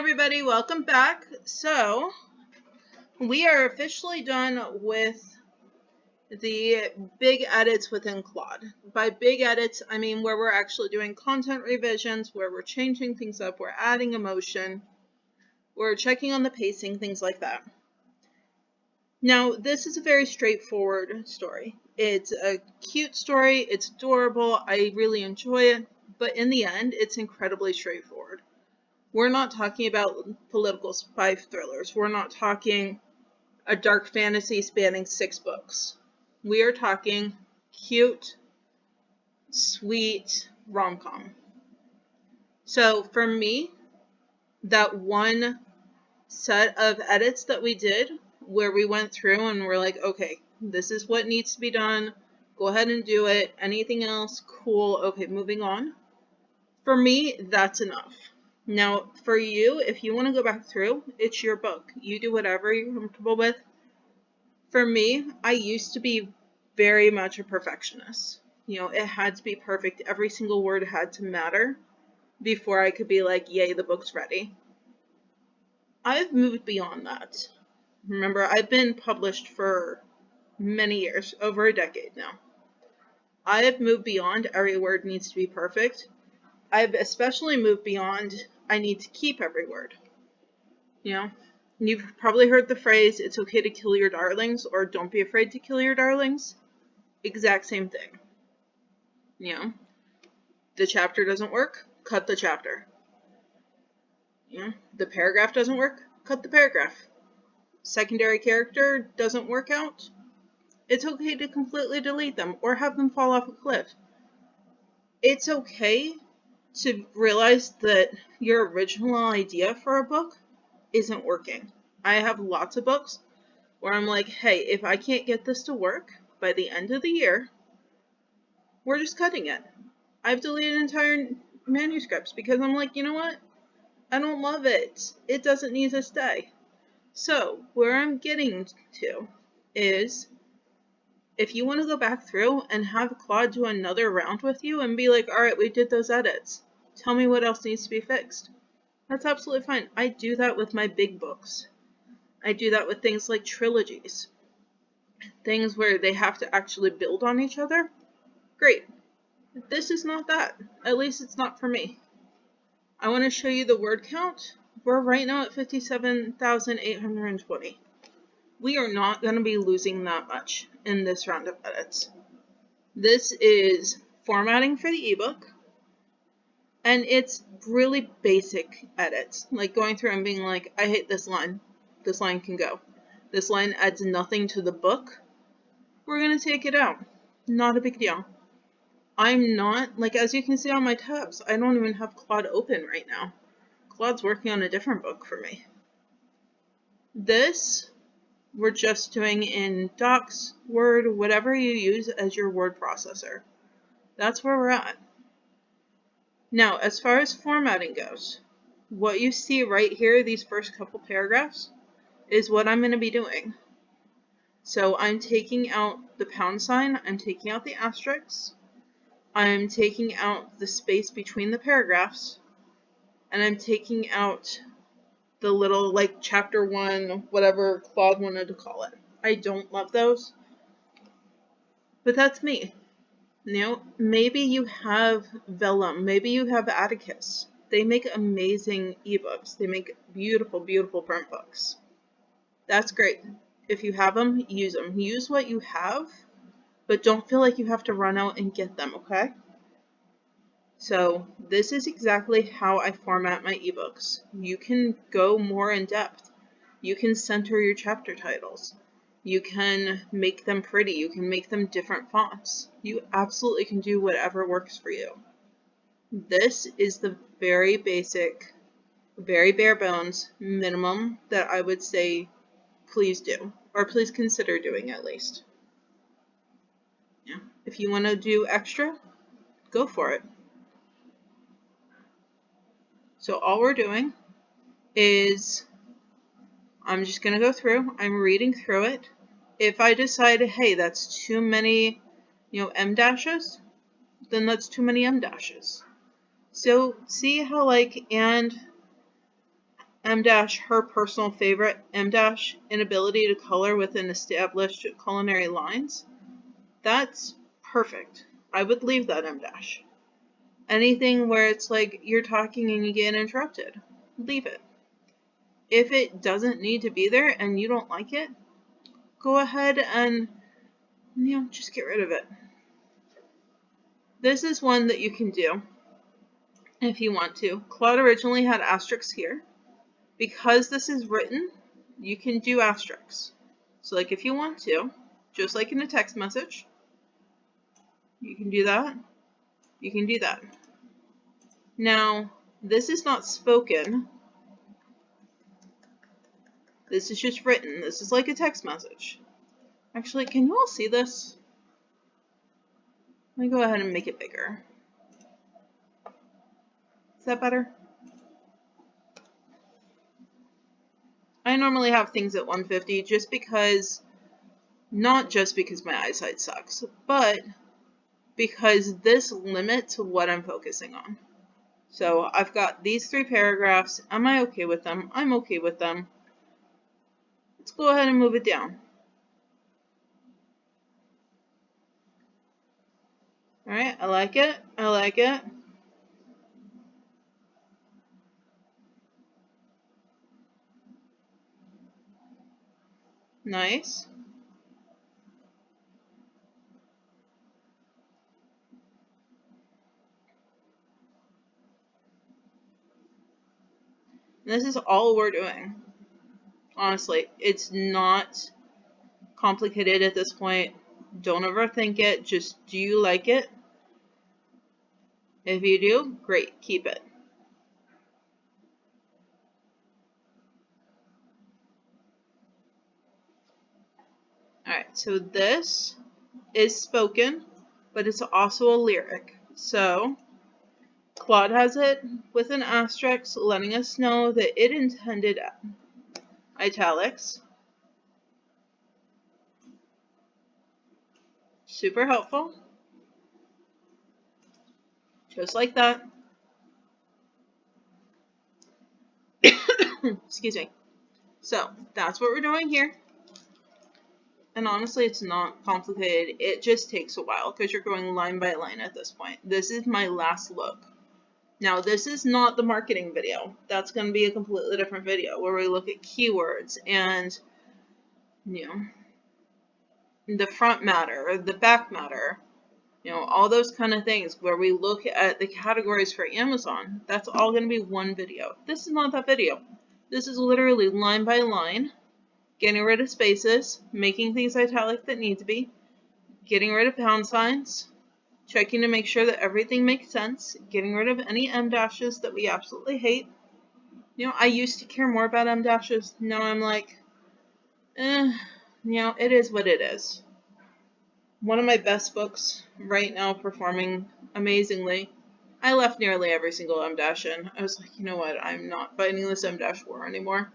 everybody, welcome back. So, we are officially done with the big edits within Claude. By big edits, I mean where we're actually doing content revisions, where we're changing things up, we're adding emotion, we're checking on the pacing, things like that. Now, this is a very straightforward story. It's a cute story, it's adorable, I really enjoy it, but in the end, it's incredibly straightforward. We're not talking about political spy thrillers. We're not talking a dark fantasy spanning 6 books. We are talking cute, sweet rom-com. So for me, that one set of edits that we did where we went through and we're like, okay, this is what needs to be done. Go ahead and do it. Anything else? Cool. Okay, moving on. For me, that's enough. Now, for you, if you want to go back through, it's your book. You do whatever you're comfortable with. For me, I used to be very much a perfectionist. You know, it had to be perfect. Every single word had to matter before I could be like, yay, the book's ready. I've moved beyond that. Remember, I've been published for many years, over a decade now. I have moved beyond every word needs to be perfect. I've especially moved beyond I need to keep every word. You know, you've probably heard the phrase, it's okay to kill your darlings, or don't be afraid to kill your darlings. Exact same thing. You know, the chapter doesn't work, cut the chapter. You know, the paragraph doesn't work, cut the paragraph. Secondary character doesn't work out. It's okay to completely delete them or have them fall off a cliff. It's okay to realize that your original idea for a book isn't working. I have lots of books where I'm like, hey, if I can't get this to work by the end of the year, we're just cutting it. I've deleted entire manuscripts because I'm like, you know what? I don't love it. It doesn't need to stay. So where I'm getting to is if you want to go back through and have Claude do another round with you and be like, all right, we did those edits. Tell me what else needs to be fixed. That's absolutely fine. I do that with my big books. I do that with things like trilogies. Things where they have to actually build on each other. Great. This is not that. At least it's not for me. I want to show you the word count. We're right now at 57,820. We are not going to be losing that much in this round of edits. This is formatting for the ebook. And it's really basic edits, like going through and being like, I hate this line. This line can go. This line adds nothing to the book. We're going to take it out. Not a big deal. I'm not, like as you can see on my tabs, I don't even have Claude open right now. Claude's working on a different book for me. This, we're just doing in Docs, Word, whatever you use as your word processor. That's where we're at. Now, as far as formatting goes, what you see right here, these first couple paragraphs, is what I'm going to be doing. So I'm taking out the pound sign, I'm taking out the asterisks, I'm taking out the space between the paragraphs, and I'm taking out the little, like, chapter 1, whatever Claude wanted to call it. I don't love those, but that's me. You know, maybe you have Vellum, maybe you have Atticus. They make amazing ebooks. They make beautiful, beautiful print books. That's great. If you have them, use them. Use what you have, but don't feel like you have to run out and get them, okay? So this is exactly how I format my ebooks. You can go more in depth. You can center your chapter titles. You can make them pretty. You can make them different fonts. You absolutely can do whatever works for you. This is the very basic, very bare bones minimum that I would say please do, or please consider doing at least. Yeah. If you want to do extra, go for it. So all we're doing is I'm just going to go through, I'm reading through it. If I decide, hey, that's too many, M dashes, then that's too many M dashes. So see how, like, and M dash, her personal favorite, M dash, inability to color within established culinary lines. That's perfect. I would leave that M dash. Anything where it's like you're talking and you get interrupted, leave it. If it doesn't need to be there and you don't like it, go ahead and, just get rid of it. This is one that you can do if you want to. Claude originally had asterisks here. Because this is written, you can do asterisks. So like if you want to, just like in a text message, you can do that. You can do that. Now, this is not spoken. This is just written. This is like a text message. Actually, can you all see this? Let me go ahead and make it bigger. Is that better? I normally have things at 150 just because, not just because my eyesight sucks, but because this limits what I'm focusing on. So I've got these 3 paragraphs. Am I okay with them? I'm okay with them. Let's go ahead and move it down. Alright, I like it. I like it. Nice. This is all we're doing. Honestly, it's not complicated at this point. Don't overthink it. Just, do you like it? If you do, great, keep it. Alright, so this is spoken, but it's also a lyric. So, Claude has it with an asterisk, letting us know that it intended italics. Super helpful. Just like that. Excuse me. So, that's what we're doing here. And honestly, it's not complicated. It just takes a while because you're going line by line at this point. This is my last look. Now, this is not the marketing video. That's going to be a completely different video where we look at keywords and, the front matter, the back matter, all those kind of things where we look at the categories for Amazon. That's all going to be one video. This is not that video. This is literally line by line, getting rid of spaces, making things italic that need to be, getting rid of pound signs, checking to make sure that everything makes sense, getting rid of any M dashes that we absolutely hate. I used to care more about M dashes. Now I'm like, it is what it is. One of my best books right now, performing amazingly. I left nearly every single M dash in. I was like, you know what? I'm not fighting this M dash war anymore.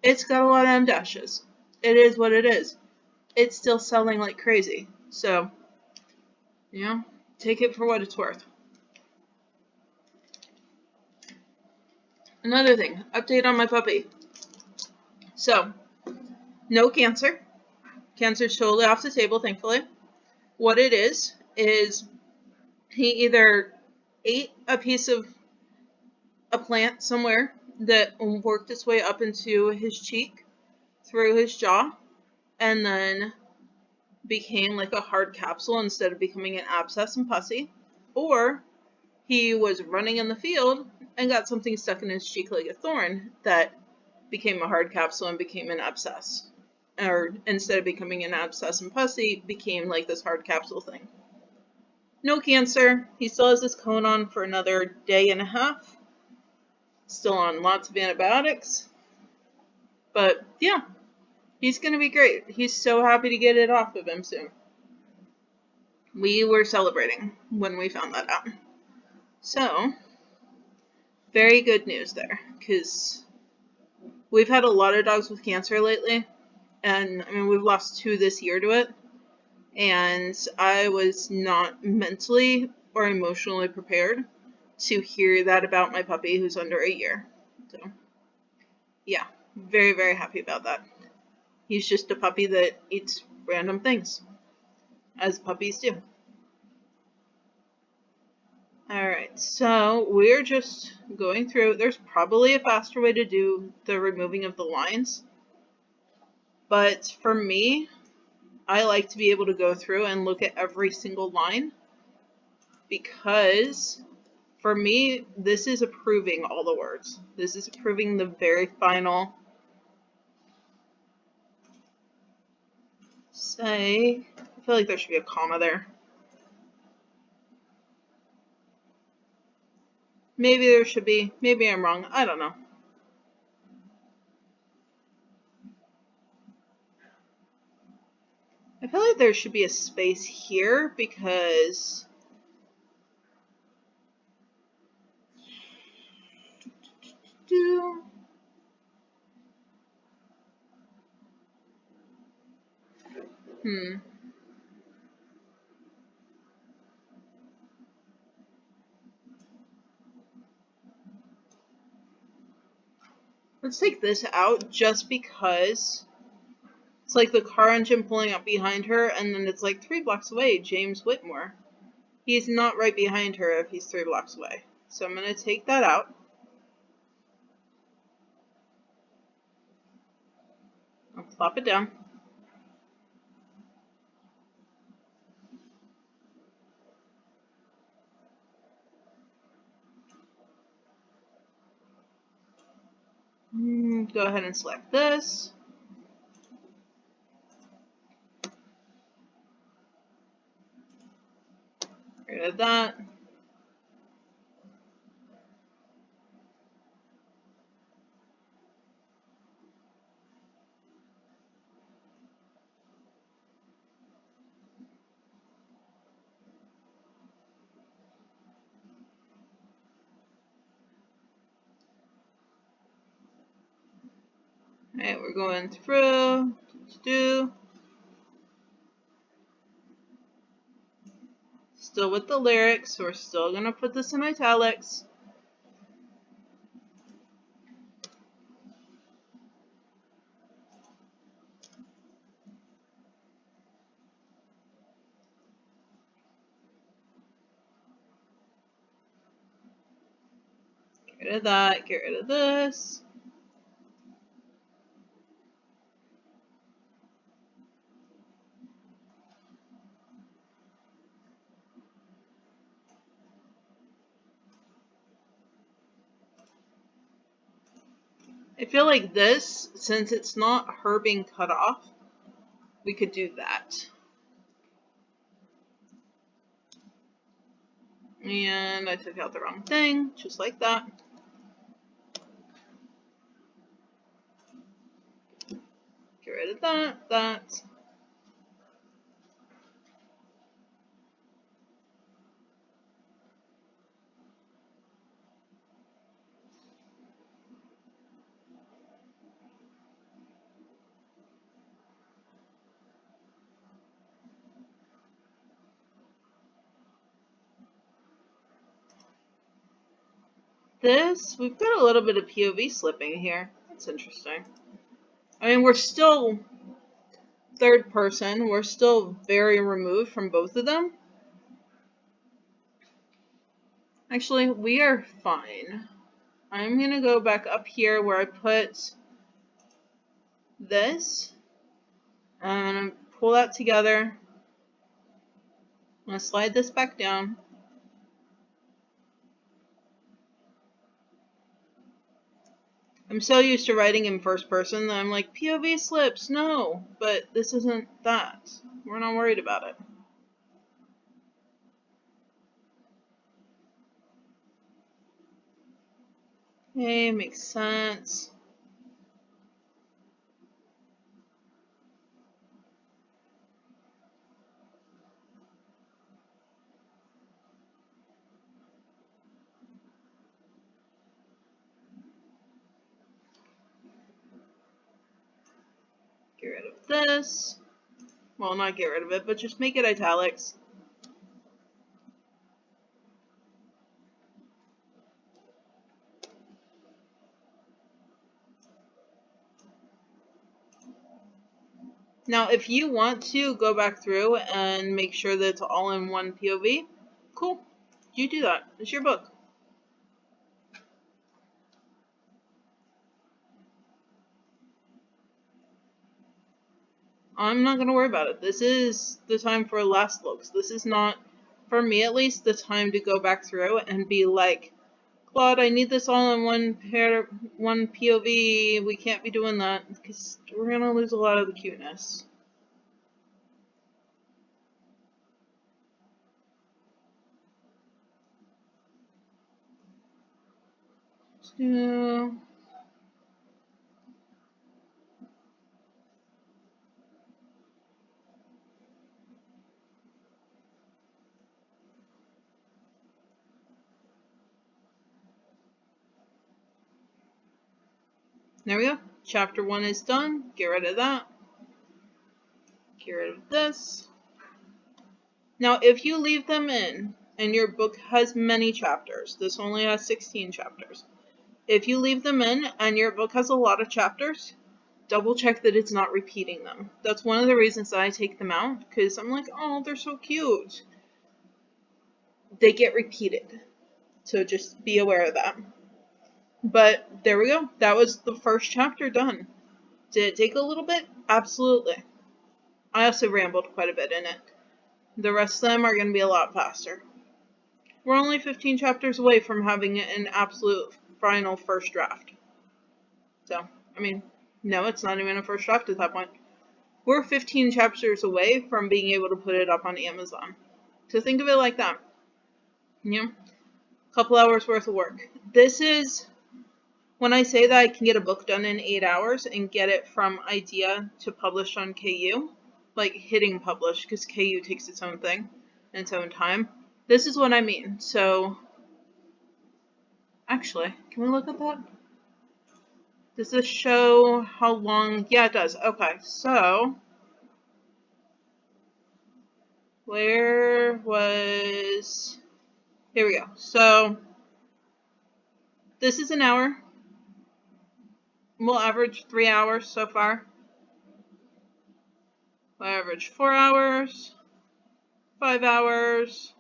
It's got a lot of M dashes. It is what it is. It's still selling like crazy. So, take it for what it's worth. Another thing, update on my puppy. So, no cancer. Cancer's totally off the table, thankfully. What it is he either ate a piece of a plant somewhere that worked its way up into his cheek, through his jaw, and then became like a hard capsule instead of becoming an abscess and pussy, or he was running in the field and got something stuck in his cheek like a thorn that became a hard capsule and became an abscess. Or instead of becoming an abscess and pussy, became like this hard capsule thing. No cancer. He still has his cone on for another day and a half. Still on lots of antibiotics. But yeah, he's going to be great. He's so happy to get it off of him soon. We were celebrating when we found that out. So, very good news there, because we've had a lot of dogs with cancer lately, and we've lost 2 this year to it, and I was not mentally or emotionally prepared to hear that about my puppy who's under a year. So, Yeah, very, very happy about that. He's just a puppy that eats random things, as puppies do. Alright, so we're just going through. There's probably a faster way to do the removing of the lines, but for me, I like to be able to go through and look at every single line, because for me, this is approving all the words. This is approving the very final say. I feel like there should be a comma there. Maybe there should be. Maybe I'm wrong. I don't know. I feel like there should be a space here because let's take this out just because it's like the car engine pulling up behind her, and then it's like 3 blocks away, James Whitmore. He's not right behind her if he's 3 blocks away. So I'm going to take that out. I'll plop it down. Go ahead and select this. Get rid of that. Alright, we're going through. Still with the lyrics, so we're still going to put this in italics. Get rid of that, get rid of this. I feel like this, since it's not her being cut off, we could do that. And I took out the wrong thing, just like that. Get rid of that. This, we've got a little bit of POV slipping here. That's interesting. I mean, we're still third person. We're still very removed from both of them. Actually, we are fine. I'm going to go back up here where I put this. I'm going to pull that together. I'm going to slide this back down. I'm so used to writing in first person that I'm like, POV slips, no. But this isn't that. We're not worried about it. Okay, makes sense. Get rid of this. Well, not get rid of it, but just make it italics. Now, if you want to go back through and make sure that it's all in one POV, cool. You do that. It's your book. I'm not going to worry about it. This is the time for last looks. This is not, for me at least, the time to go back through and be like, Claude, I need this all in one POV. We can't be doing that because we're going to lose a lot of the cuteness. So, there we go. Chapter 1 is done. Get rid of that. Get rid of this. Now, if you leave them in, and your book has many chapters, this only has 16 chapters. If you leave them in, and your book has a lot of chapters, double check that it's not repeating them. That's one of the reasons that I take them out, because I'm like, oh, they're so cute. They get repeated. So just be aware of that. But there we go. That was the first chapter done. Did it take a little bit? Absolutely. I also rambled quite a bit in it. The rest of them are going to be a lot faster. We're only 15 chapters away from having an absolute final first draft. So, I mean, no, it's not even a first draft at that point. We're 15 chapters away from being able to put it up on Amazon. So think of it like that. You know, a couple hours worth of work. This is, when I say that I can get a book done in 8 hours and get it from idea to published on KU, like hitting publish, because KU takes its own thing and its own time. This is what I mean. So, actually, can we look at that? Does this show how long? Yeah, it does. Okay, so where was... Here we go. So this is an hour. We'll average 3 hours so far. We'll average 4 hours, 5 hours.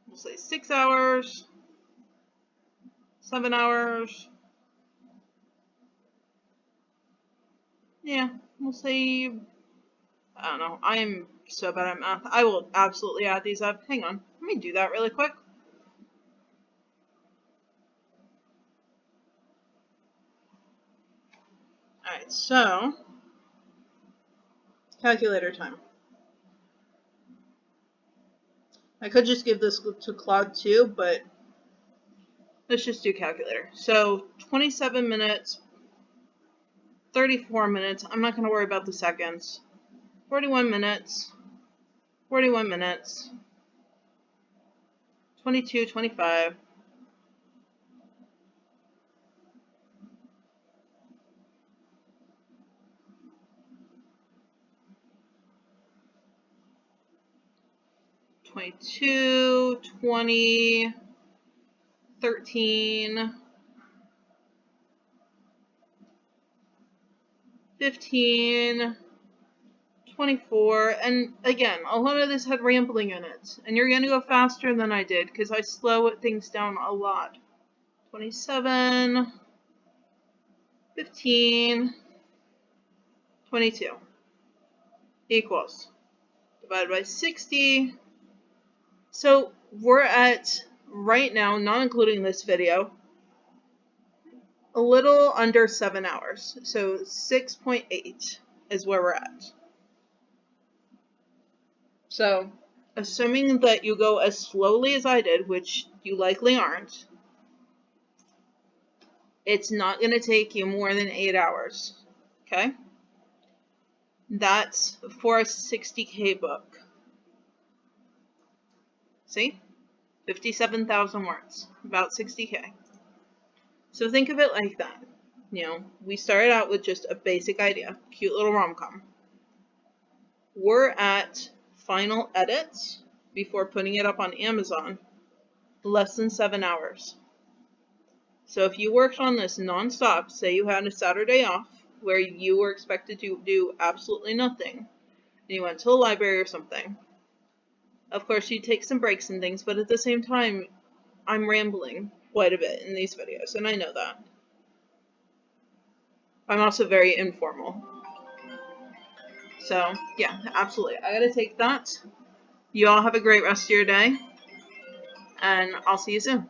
We'll say 6 hours, 7 hours. Yeah, we'll say, I don't know. I am so bad at math. I will absolutely add these up. Hang on. Let me do that really quick. Alright, so calculator time. I could just give this to Claude too, but let's just do calculator. So 27 minutes, 34 minutes. I'm not going to worry about the seconds. 41 minutes, 41 minutes, 22, 25. $22, $20, $13, $15, $24, and again, a lot of this had rambling in it, and you're going to go faster than I did, because I slow things down a lot. 27, 15, 22, equals, divided by 60, so we're at, right now, not including this video, a little under 7 hours. So 6.8 is where we're at. So, assuming that you go as slowly as I did, which you likely aren't, it's not going to take you more than 8 hours. Okay? That's for a 60K book. See? 57,000 words. About 60K. So think of it like that. You know, we started out with just a basic idea. Cute little rom-com. We're at final edits before putting it up on Amazon. Less than 7 hours. So if you worked on this non-stop, say you had a Saturday off, where you were expected to do absolutely nothing, and you went to a library or something, of course you take some breaks and things, but at the same time, I'm rambling quite a bit in these videos, and I know that. I'm also very informal. So, yeah, absolutely. I gotta take that. You all have a great rest of your day, and I'll see you soon.